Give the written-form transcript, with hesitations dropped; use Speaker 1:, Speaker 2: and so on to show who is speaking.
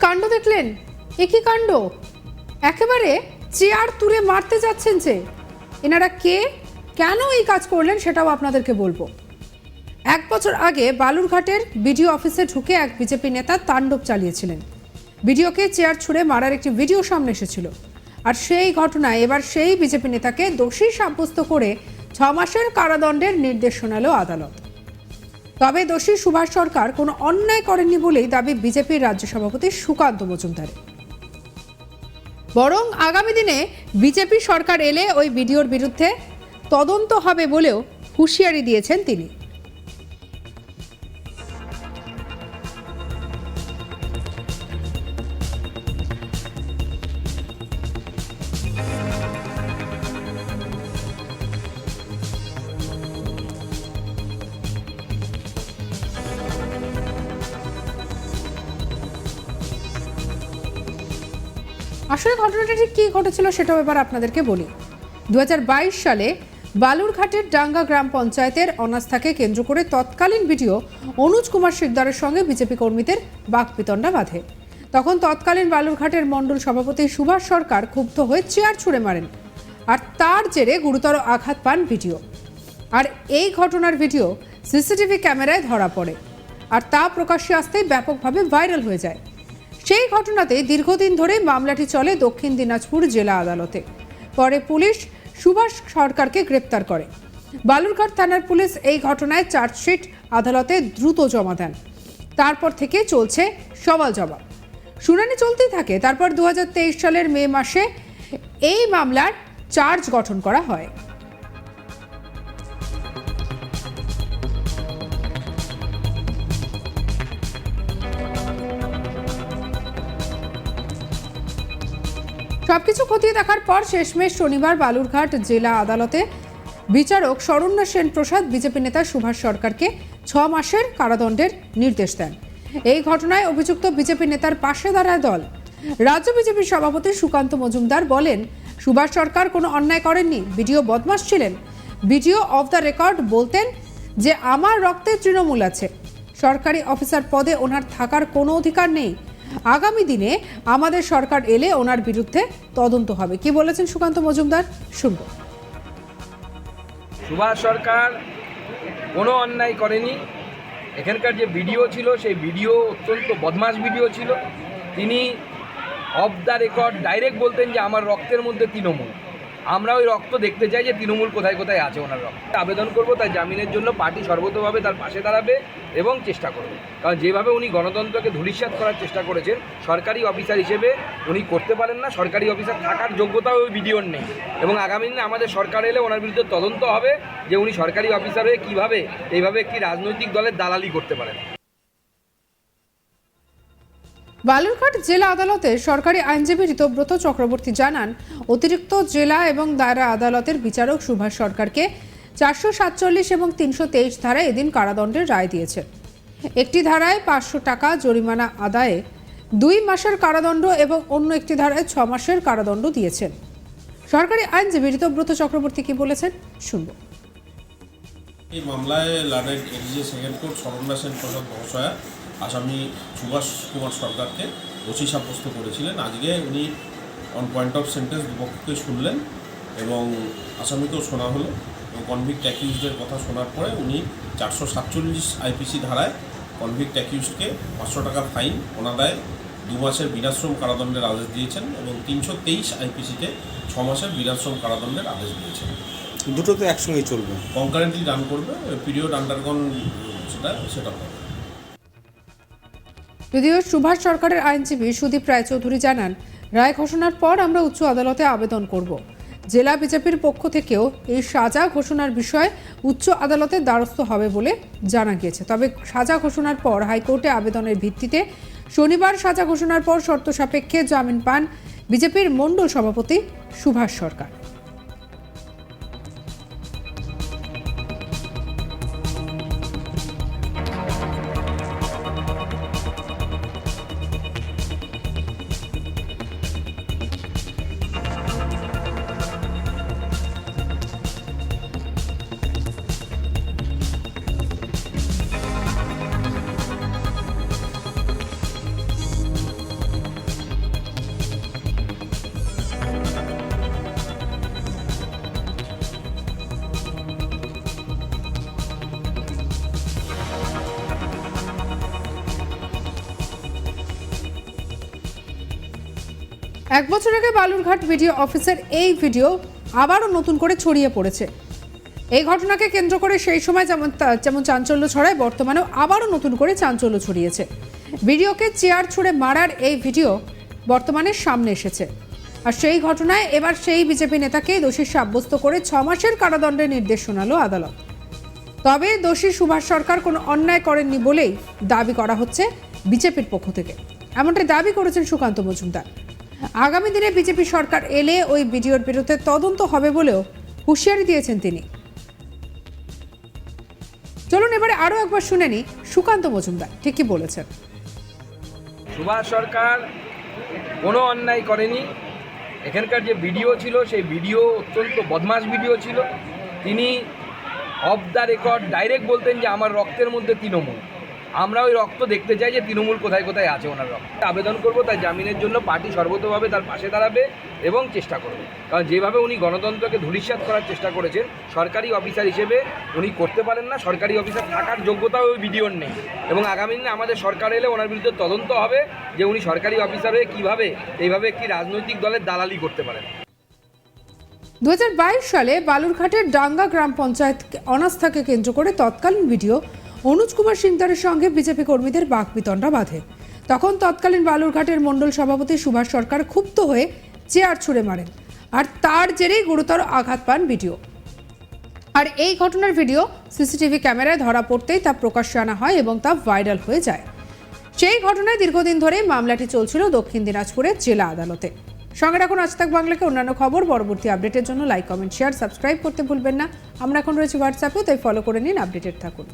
Speaker 1: কাণ্ড দেখলেন? একই কাণ্ড, একেবারে চেয়ার তুলে মারতে যাচ্ছেন। যে এনারা কে, কেন এই কাজ করলেন সেটাও আপনাদেরকে বলবো। 1 বছর আগে বালুরঘাটের বিডিও অফিসে ঢুকে এক বিজেপি নেতা তাণ্ডব চালিয়েছিলেন। বিডিওকে চেয়ার ছুঁড়ে মারার একটি ভিডিও সামনে এসেছিল। আর সেই ঘটনায় এবার সেই বিজেপি নেতাকে দোষী সাব্যস্ত করে 6 মাসের কারাদণ্ডের নির্দেশ শোনালো আদালত। তবে দোষী সুভাষ সরকার কোনো অন্যায় করেননি বলেই দাবি বিজেপির রাজ্য সভাপতি সুকান্ত মজুমদার। বরং আগামী দিনে বিজেপি সরকার এলে ওই ভিডিওর বিরুদ্ধে তদন্ত হবে বলেও হুঁশিয়ারি দিয়েছেন তিনি। আসলে ঘটনাটা ঠিক কী ঘটেছিল সেটাও এবার আপনাদেরকে বলি। 2022 সালে বালুরঘাটের ডাঙ্গা গ্রাম পঞ্চায়েতের অনাস্থাকে কেন্দ্র করে তৎকালীন বিডিও অনুজ কুমার শিকদারের সঙ্গে বিজেপি কর্মীদের বাকবিতণ্ডা বাধে। তখন তৎকালীন বালুরঘাটের মণ্ডল সভাপতি সুভাষ সরকার ক্ষুব্ধ হয়ে চেয়ার ছুঁড়ে মারেন, আর তার জেরে গুরুতর আঘাত পান বিডিও। আর এই ঘটনার ভিডিও সিসিটিভি ক্যামেরায় ধরা পড়ে, আর তা প্রকাশ্যে আসতেই ব্যাপকভাবে ভাইরাল হয়ে যায়। সেই ঘটনাতে দীর্ঘদিন ধরে মামলাটি চলে দক্ষিণ দিনাজপুর জেলা আদালতে। পরে পুলিশ সুভাষ সরকারকে গ্রেপ্তার করে। বালুরঘাট থানার পুলিশ এই ঘটনায় চার্জশিট আদালতে দ্রুত জমা দেন। তারপর থেকে চলছে সওয়াল জবাব, শুনানি চলতেই থাকে। তারপর 2023 সালের মে মাসে এই মামলার চার্জ গঠন করা হয়। সবকিছু খতিয়ে দেখার পর শেষমেশ শনিবার বালুরঘাট জেলা আদালতে বিচারক শরণ্য সেন প্রসাদ বিজেপি নেতা সুভাষ সরকারকে 6 মাসের কারাদণ্ডের নির্দেশ দেন। এই ঘটনায় অভিযুক্ত বিজেপি নেতার পাশে দাঁড়ায় দল। রাজ্য বিজেপির সভাপতি সুকান্ত মজুমদার বলেন, সুভাষ সরকার কোনো অন্যায় করেননি, ভিডিও বদমাশ ছিলেন। ভিডিও অফ দ্য রেকর্ড বলতেন যে আমার রক্তে তৃণমূল আছে, সরকারি অফিসার পদে ওনার থাকার কোনো অধিকার নেই। আগামী দিনে আমাদের সরকার এলে ওনার বিরুদ্ধে তদন্ত হবে। কি বলেছেন সুকান্ত মজুমদার, শুনব।
Speaker 2: সুভাষ সরকার কোনো অন্যায় করেনি। এখানকার যে ভিডিও ছিল সেই ভিডিও অত্যন্ত বদমাশ ভিডিও ছিল। তিনি অফ দ্য রেকর্ড ডাইরেক্ট বলতেন যে আমার রক্তের মধ্যে তৃণমূল। আমরা ওই রক্ত দেখতে চাই যে তৃণমূল কোথায় কোথায় আছে ওনার রক্ত। আবেদন করব তার জামিনের জন্য, পার্টি সর্বতভাবে তার পাশে দাঁড়াবে এবং চেষ্টা করবে। কারণ যেভাবে উনি গণতন্ত্রকে ধূলিসাৎ করার চেষ্টা করেছেন সরকারি অফিসার হিসেবে উনি করতে পারেন না। সরকারি অফিসার থাকার যোগ্যতাও ওই ভিডিওর নেই। এবং আগামী দিনে আমাদের সরকার এলে ওনার বিরুদ্ধে তদন্ত হবে যে উনি সরকারি অফিসার হয়ে কীভাবে এইভাবে একটি রাজনৈতিক দলের দালালি করতে পারেন।
Speaker 1: বালুরঘাট জেলা আদালতে সরকারি আইনজীবী ঋতব্রত চক্রবর্তী জানান, অতিরিক্ত জেলা এবং দায়রা আদালতের বিচারক সুভাষ সরকারকে 447 এবং 323 ধারায় এদিন কারাদণ্ডের রায় দিয়েছে। একটি ধারায় 500 টাকা জরিমানা আদায়ে 2 মাসের কারাদণ্ড এবং অন্য একটি ধারায় 6 মাসের কারাদণ্ড দিয়েছেন। সরকারি আইনজীবী ঋতব্রত চক্রবর্তী কি বলেছেন, শুনব।
Speaker 3: এই মামলায় লাডের এডিজি সেকেন্ড কোর্ট শরণ্য সেন প্রসাদ মহাশয়া আসামি সুভাষ কুমার সরকারকে দোষী সাব্যস্ত করেছিলেন। আজকে উনি অন পয়েন্ট অফ সেন্টেন্স দুপক্ষকে শুনলেন এবং আসামিকেও শোনা হলো এবং কনভিক্ট অ্যাকিউজডের কথা শোনার পরে উনি 447 আইপিসি ধারায় কনভিক্ট অ্যাকিউজডকে 500 টাকা ফাইন অনাদায়ে 2 মাসের বিনাশ্রম কারাদণ্ডের আদেশ দিয়েছেন এবং 323 আইপিসিতে 6 মাসের বিনাশ্রম কারাদণ্ডের আদেশ দিয়েছেন।
Speaker 4: দুটো তো একসঙ্গেই চলবে,
Speaker 3: কনকারেন্টলি রান করবে, পিরিয়ড আন্ডারগন সেটা হবে।
Speaker 1: যদিও সুভাষ সরকারের আইনজীবী সুদীপ রায়চৌধুরী জানান, রায় ঘোষণার পর আমরা উচ্চ আদালতে আবেদন করব। জেলা বিজেপির পক্ষ থেকেও এই সাজা ঘোষণার বিষয়ে উচ্চ আদালতের দ্বারস্থ হবে বলে জানা গিয়েছে। তবে সাজা ঘোষণার পর হাইকোর্টে আবেদনের ভিত্তিতে শনিবার সাজা ঘোষণার পর শর্ত সাপেক্ষে জামিন পান বিজেপির মণ্ডল সভাপতি সুভাষ সরকার। এক বছর আগে বালুরঘাট ভিডিও অফিসের এই ভিডিও আবারও নতুন করে ছড়িয়ে পড়েছে। এই ঘটনাকে কেন্দ্র করে সেই সময় যেমন চাঞ্চল্য ছড়ায়, বর্তমানেও আবারও নতুন করে চাঞ্চল্য ছড়িয়েছে। ভিডিওকে চেয়ার ছুঁড়ে মারার এই ভিডিও বর্তমানে সামনে এসেছে। আর সেই ঘটনায় এবার সেই বিজেপি নেতাকে দোষী সাব্যস্ত করে 6 মাসের কারাদণ্ডের নির্দেশ শোনালো আদালত। তবে দোষী সুভাষ সরকার কোনো অন্যায় করেননি বলেই দাবি করা হচ্ছে বিজেপির পক্ষ থেকে। এমনটাই দাবি করেছেন সুকান্ত মজুমদার। আগামী দিনে বিজেপি সরকার এলে ওই ভিডিওর বিরুদ্ধে তদন্ত হবে বলেও হুঁশিয়ারি দিয়েছেন তিনি। চলুন এবারে আরো একবার শুনে নি সুকান্ত মজুমদার ঠিক কি বলেছেন।
Speaker 2: সুভাষ সরকার কোনো অন্যায় করেনি। এখানকার যে ভিডিও ছিল সেই ভিডিও অত্যন্ত বদমাশ ভিডিও ছিল। তিনি অফ দ্য রেকর্ড ডাইরেক্ট বলতেন যে আমার রক্তের মধ্যে তৃণমূল। আমরা ওই রক্ত দেখতে চাই যে তৃণমূল কোথায় কোথায় আছে ওনার রক্ত। আবেদন করব তার জামিনের জন্য, পার্টি সর্বতভাবে তার পাশে দাঁড়াবে এবং চেষ্টা করবে। কারণ যেভাবে উনি গণতন্ত্রকে ধূলিসাৎ করার চেষ্টা করেছেন সরকারি অফিসার হিসেবে উনি করতে পারেন না। সরকারি অফিসার থাকার যোগ্যতাও ওই ভিডিওর নেই। এবং আগামী দিনে আমাদের সরকার এলে ওনার বিরুদ্ধে তদন্ত হবে যে উনি সরকারি অফিসার হয়ে কীভাবে এইভাবে একটি রাজনৈতিক দলের দালালি করতে পারেন।
Speaker 1: 2022 সালে বালুরঘাটের ডাঙ্গা গ্রাম পঞ্চায়েত অনাস্থাকে কেন্দ্র করে তৎকালীন ভিডিও অনুজ কুমার সিকদারের সঙ্গে বিজেপি কর্মীদের বাকবিতণ্ডা বাধে। তখন তৎকালীন বালুরঘাটের মণ্ডল সভাপতি সুভাষ সরকার ক্ষুব্ধ হয়ে চেয়ার ছুঁড়ে মারেন, আর তার জেরেই গুরুতর আঘাত পান ভিডিও। আর এই ঘটনার ভিডিও সিসিটিভি ক্যামেরায় ধরা পড়তেই তা প্রকাশ্যে আনা হয় এবং তা ভাইরাল হয়ে যায়। সেই ঘটনায় দীর্ঘদিন ধরে মামলাটি চলছিল দক্ষিণ দিনাজপুরের জেলা আদালতে। সঙ্গে রাখুন আজ তাক বাংলাকে অন্যান্য খবর পরবর্তী আপডেটের জন্য লাইক, কমেন্ট, শেয়ার, সাবস্ক্রাইব করতে ভুলবেন না। আমরা এখন রয়েছি হোয়াটসঅ্যাপেও, তাই ফলো করে নিন, আপডেটেড থাকুন।